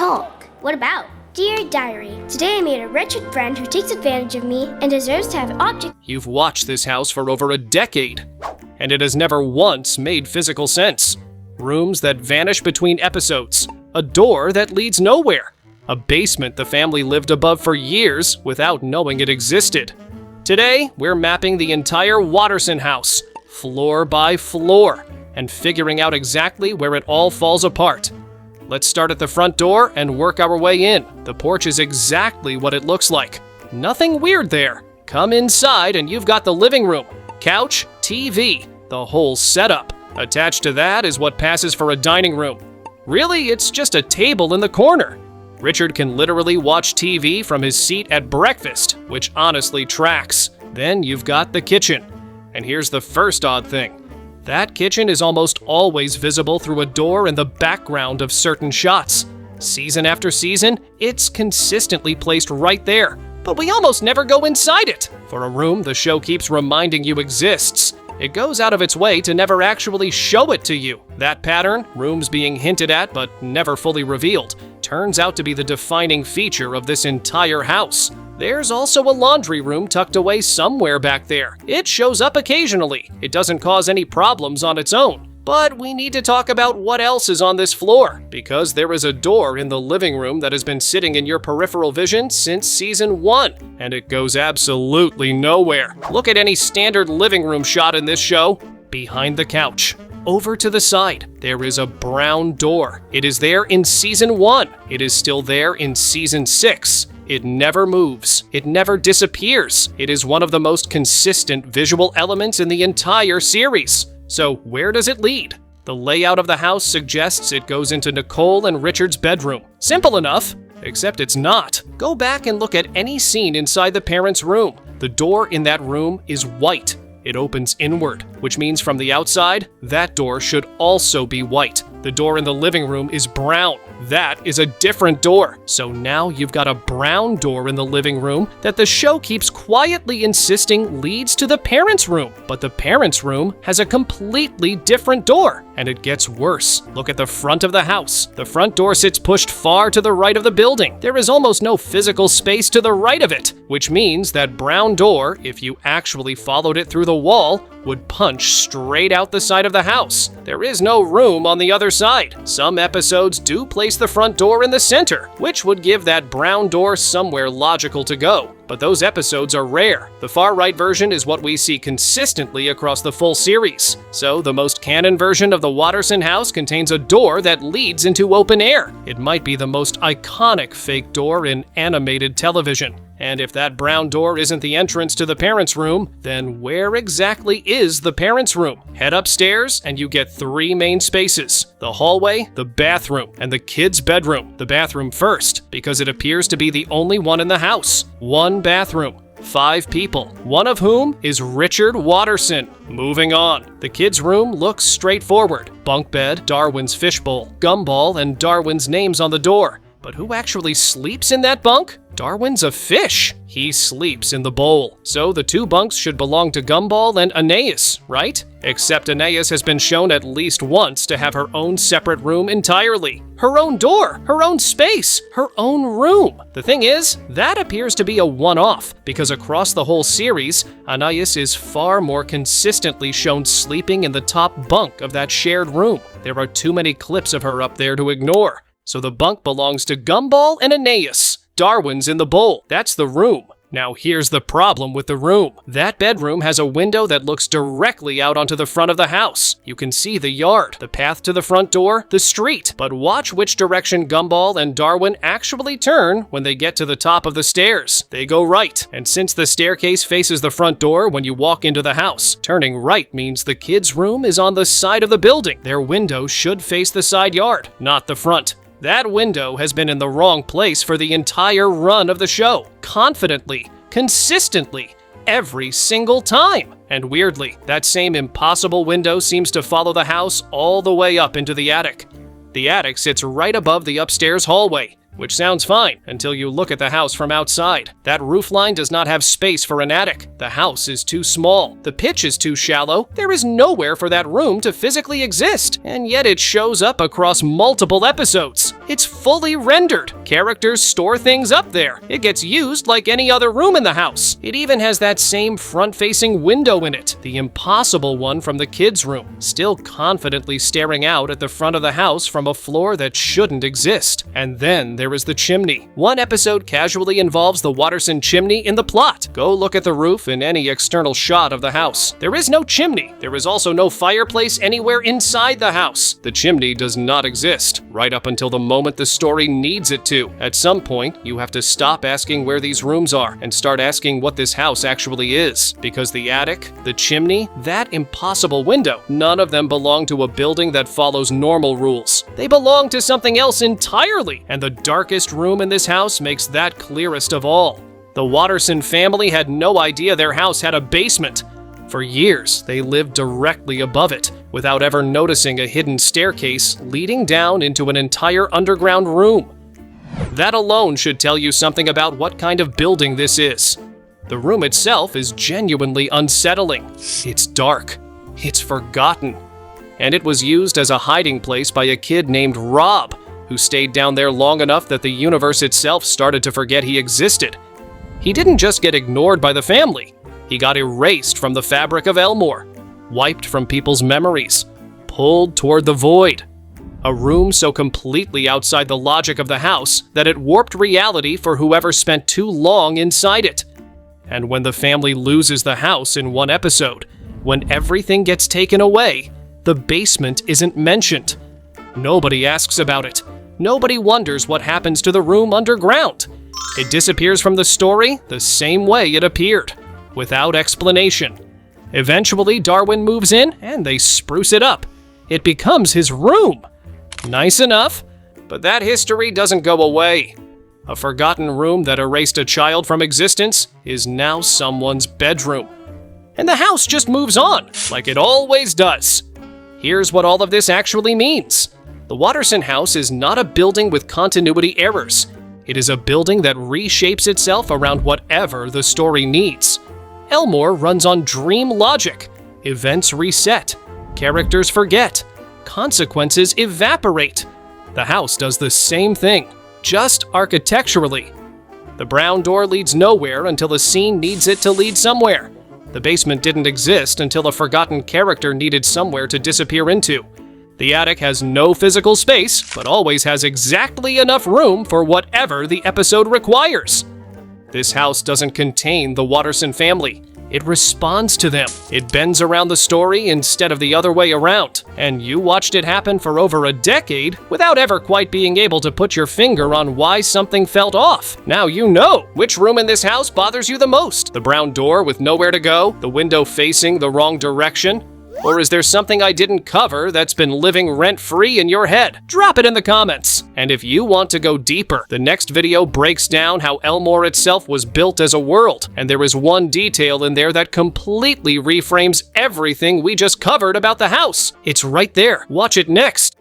talk. What about? Dear Diary, today I made a wretched friend who takes advantage of me and deserves to have objects. You've watched this house for over a decade, and it has never once made physical sense. Rooms that vanish between episodes, a door that leads nowhere, a basement the family lived above for years without knowing it existed. Today, we're mapping the entire Watterson house, floor by floor, and figuring out exactly where it all falls apart. Let's start at the front door and work our way in. The porch is exactly what it looks like. Nothing weird there. Come inside and you've got the living room, couch, TV, the whole setup. Attached to that is what passes for a dining room. Really, it's just a table in the corner. Richard can literally watch TV from his seat at breakfast, which honestly tracks. Then you've got the kitchen. And here's the first odd thing. That kitchen is almost always visible through a door in the background of certain shots. Season after season, it's consistently placed right there, but we almost never go inside it. For a room the show keeps reminding you exists, it goes out of its way to never actually show it to you. That pattern, rooms being hinted at but never fully revealed, turns out to be the defining feature of this entire house. There's also a laundry room tucked away somewhere back there. It shows up occasionally. It doesn't cause any problems on its own. But we need to talk about what else is on this floor, because there is a door in the living room that has been sitting in your peripheral vision since season 1, and it goes absolutely nowhere. Look at any standard living room shot in this show. Behind the couch. Over to the side, there is a brown door. It is there in season 1. It is still there in season 6. It never moves. It never disappears. It is one of the most consistent visual elements in the entire series. So where does it lead? The layout of the house suggests it goes into Nicole and Richard's bedroom. Simple enough, except it's not. Go back and look at any scene inside the parents' room. The door in that room is white. It opens inward, which means from the outside, that door should also be white. The door in the living room is brown. That is a different door. So now you've got a brown door in the living room that the show keeps quietly insisting leads to the parents' room. But the parents' room has a completely different door. And it gets worse. Look at the front of the house. The front door sits pushed far to the right of the building. There is almost no physical space to the right of it, which means that brown door, if you actually followed it through the wall, would punch straight out the side of the house. There is no room on the other side. Some episodes do place the front door in the center, which would give that brown door somewhere logical to go. But those episodes are rare. The far right version is what we see consistently across the full series. So the most canon version of the Watterson house contains a door that leads into open air. It might be the most iconic fake door in animated television. And if that brown door isn't the entrance to the parents' room, then where exactly is the parents' room? Head upstairs and you get 3 main spaces: the hallway, the bathroom, and the kids' bedroom. The bathroom first, because it appears to be the only one in the house. 1 bathroom, 5 people, one of whom is Richard Watterson. Moving on. The kids' room looks straightforward. Bunk bed, Darwin's fishbowl, Gumball, and Darwin's names on the door. But who actually sleeps in that bunk? Darwin's a fish. He sleeps in the bowl. So the 2 bunks should belong to Gumball and Anais, right? Except Anais has been shown at least once to have her own separate room entirely. Her own door, her own space, her own room. The thing is, that appears to be a one-off, because across the whole series, Anais is far more consistently shown sleeping in the top bunk of that shared room. There are too many clips of her up there to ignore. So the bunk belongs to Gumball and Anais. Darwin's in the bowl. That's the room. Now here's the problem with the room. That bedroom has a window that looks directly out onto the front of the house. You can see the yard, the path to the front door, the street. But watch which direction Gumball and Darwin actually turn when they get to the top of the stairs. They go right. And since the staircase faces the front door when you walk into the house, turning right means the kids' room is on the side of the building. Their window should face the side yard, not the front. That window has been in the wrong place for the entire run of the show. Confidently, consistently, every single time. And weirdly, that same impossible window seems to follow the house all the way up into the attic. The attic sits right above the upstairs hallway. which sounds fine until you look at the house from outside. That roofline does not have space for an attic. The house is too small. The pitch is too shallow. There is nowhere for that room to physically exist, and yet it shows up across multiple episodes. It's fully rendered. Characters store things up there. It gets used like any other room in the house. It even has that same front-facing window in it, the impossible one from the kids' room, still confidently staring out at the front of the house from a floor that shouldn't exist. And then there is the chimney. One episode casually involves the Watterson chimney in the plot. Go look at the roof in any external shot of the house. There is no chimney. There is also no fireplace anywhere inside the house. The chimney does not exist, right up until the moment the story needs it to. At some point, you have to stop asking where these rooms are and start asking what this house actually is. Because the attic, the chimney, that impossible window, none of them belong to a building that follows normal rules. They belong to something else entirely, and the darkest room in this house makes that clearest of all. The Watterson family had no idea their house had a basement. For years, they lived directly above it, without ever noticing a hidden staircase leading down into an entire underground room. That alone should tell you something about what kind of building this is. The room itself is genuinely unsettling. It's dark. It's forgotten. And it was used as a hiding place by a kid named Rob, who stayed down there long enough that the universe itself started to forget he existed. He didn't just get ignored by the family. He got erased from the fabric of Elmore, wiped from people's memories, pulled toward the void. A room so completely outside the logic of the house that it warped reality for whoever spent too long inside it. And when the family loses the house in one episode, when everything gets taken away, the basement isn't mentioned. Nobody asks about it. Nobody wonders what happens to the room underground. It disappears from the story the same way it appeared, without explanation. Eventually, Darwin moves in and they spruce it up. It becomes his room. Nice enough, but that history doesn't go away. A forgotten room that erased a child from existence is now someone's bedroom. And the house just moves on, like it always does. Here's what all of this actually means. The Watterson house is not a building with continuity errors. It is a building that reshapes itself around whatever the story needs. Elmore runs on dream logic. Events reset. Characters forget. Consequences evaporate. The house does the same thing, just architecturally. The brown door leads nowhere until a scene needs it to lead somewhere. The basement didn't exist until a forgotten character needed somewhere to disappear into. The attic has no physical space, but always has exactly enough room for whatever the episode requires. This house doesn't contain the Watterson family. It responds to them. It bends around the story instead of the other way around. And you watched it happen for over a decade without ever quite being able to put your finger on why something felt off. Now you know which room in this house bothers you the most. The brown door with nowhere to go? The window facing the wrong direction? Or is there something I didn't cover that's been living rent-free in your head? Drop it in the comments. And if you want to go deeper, the next video breaks down how Elmore itself was built as a world, and there is one detail in there that completely reframes everything we just covered about the house. It's right there. Watch it next.